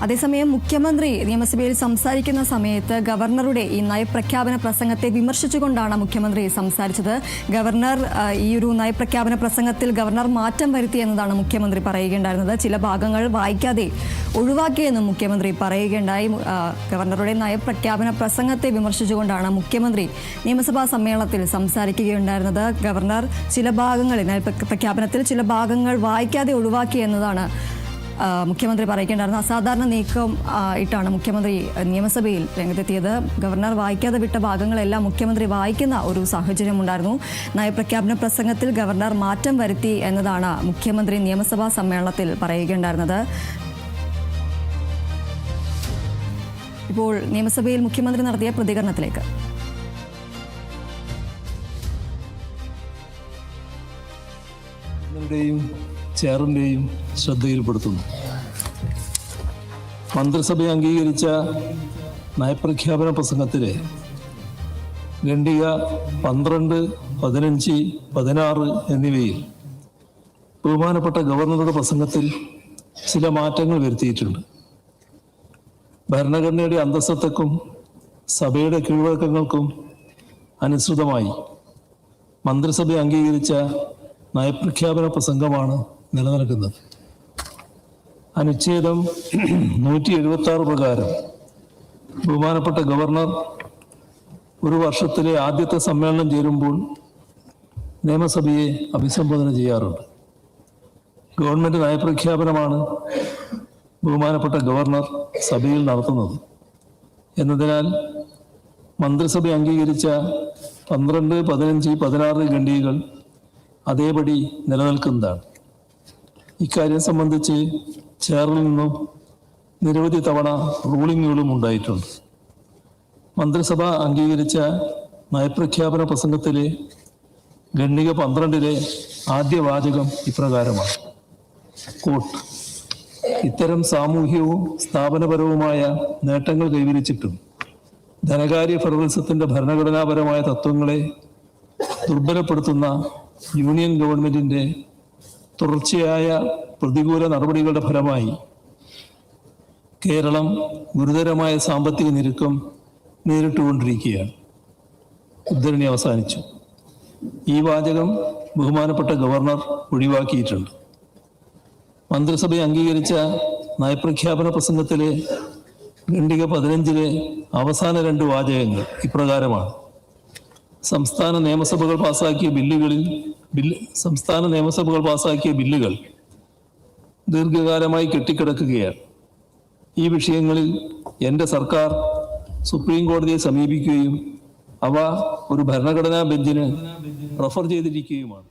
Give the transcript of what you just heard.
അതേസമയം മുഖ്യമന്ത്രി നിയമസഭയിൽ സംസാരിക്കുന്ന സമയത്ത് ഗവർണറുടെ ഈ നയപ്രഖ്യാപന പ്രസംഗത്തെ വിമർശിച്ചുകൊണ്ടാണ് മുഖ്യമന്ത്രി സംസാരിച്ചത്. ഗവർണർ ഈ ഒരു നയപ്രഖ്യാപന പ്രസംഗത്തിൽ ഗവർണർ മാറ്റം വരുത്തി എന്നതാണ് മുഖ്യമന്ത്രി പറയുകയുണ്ടായിരുന്നത്. ചില ഭാഗങ്ങൾ വായിക്കാതെ ഒഴിവാക്കിയെന്നും മുഖ്യമന്ത്രി പറയുകയുണ്ടായി. ഗവർണറുടെ നയപ്രഖ്യാപന പ്രസംഗത്തെ വിമർശിച്ചുകൊണ്ടാണ് മുഖ്യമന്ത്രി നിയമസഭാ സമ്മേളനത്തിൽ സംസാരിക്കുകയുണ്ടായിരുന്നത്. ഗവർണർ ചില ഭാഗങ്ങളിൽ നയപ്രഖ്യാപനത്തിൽ ചില ഭാഗങ്ങൾ വായിക്കാതെ ഒഴിവാക്കി എന്നതാണ് മുഖ്യമന്ത്രി പറയുകയുണ്ടായിരുന്നത്. അസാധാരണ നീക്കം ഇട്ടാണ് മുഖ്യമന്ത്രി നിയമസഭയിൽ രംഗത്തെത്തിയത്. ഗവർണർ വായിക്കാതെ വിട്ട ഭാഗങ്ങളെല്ലാം മുഖ്യമന്ത്രി വായിക്കുന്ന ഒരു സാഹചര്യമുണ്ടായിരുന്നു. നയപ്രഖ്യാപന പ്രസംഗത്തിൽ ഗവർണർ മാറ്റം വരുത്തി എന്നതാണ് മുഖ്യമന്ത്രി നിയമസഭാ സമ്മേളനത്തിൽ പറയുകയുണ്ടായിരുന്നത്. ഇപ്പോൾ നിയമസഭയിൽ മുഖ്യമന്ത്രി നടത്തിയ പ്രതികരണത്തിലേക്ക്. ചെയറിൻ്റെയും ശ്രദ്ധയിൽപ്പെടുത്തുന്നു. മന്ത്രിസഭ അംഗീകരിച്ച നയപ്രഖ്യാപന പ്രസംഗത്തിലെ ഖണ്ഡിക 12, 15, 16 എന്നിവയിൽ ബഹുമാനപ്പെട്ട ഗവർണറുടെ പ്രസംഗത്തിൽ ചില മാറ്റങ്ങൾ വരുത്തിയിട്ടുണ്ട്. ഭരണഘടനയുടെ അന്തസ്സത്തക്കും സഭയുടെ കീഴ്വഴക്കങ്ങൾക്കും അനുസൃതമായി മന്ത്രിസഭ അംഗീകരിച്ച നയപ്രഖ്യാപന പ്രസംഗമാണ് നിലനിൽക്കുന്നത്. അനുച്ഛേദം 176 പ്രകാരം ബഹുമാനപ്പെട്ട ഗവർണർ ഒരു വർഷത്തിലെ ആദ്യത്തെ സമ്മേളനം ചേരുമ്പോൾ നിയമസഭയെ അഭിസംബോധന ചെയ്യാറുണ്ട്. ഗവൺമെന്റ് നയപ്രഖ്യാപനമാണ് ബഹുമാനപ്പെട്ട ഗവർണർ സഭയിൽ നടത്തുന്നത് എന്നതിനാൽ മന്ത്രിസഭ അംഗീകരിച്ച 12, 15, 16 ഖണ്ഡികകൾ അതേപടി നിലനിൽക്കുന്നതാണ്. ഇക്കാര്യം സംബന്ധിച്ച് ചെയറിൽ നിന്നും നിരവധി തവണ റൂളിങ്ങുകളും ഉണ്ടായിട്ടുണ്ട്. മന്ത്രിസഭ അംഗീകരിച്ച നയപ്രഖ്യാപന പ്രസംഗത്തിലെ ഖണ്ഡിക 12 ആദ്യ വാചകം ഇപ്രകാരമാണ്: കോട്ട്, ഇത്തരം സാമൂഹ്യവും സ്ഥാപനപരവുമായ നേട്ടങ്ങൾ കൈവരിച്ചിട്ടും ധനകാര്യ ഫെഡറലിസത്തിന്റെ ഭരണഘടനാപരമായ തത്വങ്ങളെ ദുർബലപ്പെടുത്തുന്ന യൂണിയൻ ഗവൺമെന്റിന്റെ തുടർച്ചയായ പ്രതികൂല നടപടികളുടെ ഫലമായി കേരളം ഗുരുതരമായ സാമ്പത്തിക ഞെരുക്കം നേരിട്ടുകൊണ്ടിരിക്കുകയാണ്. ഉദ്ധരണി അവസാനിച്ചു. ഈ വാചകം ബഹുമാനപ്പെട്ട ഗവർണർ ഒഴിവാക്കിയിട്ടുണ്ട്. മന്ത്രിസഭ അംഗീകരിച്ച നയപ്രഖ്യാപന പ്രസംഗത്തിലെ ഖണ്ഡിക 15 അവസാന 2 വാചകങ്ങൾ ഇപ്രകാരമാണ്: സംസ്ഥാന നിയമസഭകൾ പാസാക്കിയ ബില്ലുകൾ ദീർഘകാലമായി കെട്ടിക്കിടക്കുകയാണ്. ഈ വിഷയങ്ങളിൽ എൻ്റെ സർക്കാർ സുപ്രീം കോടതിയെ സമീപിക്കുകയും അവ ഒരു ഭരണഘടനാ ബെഞ്ചിന് റഫർ ചെയ്തിരിക്കുകയുമാണ്.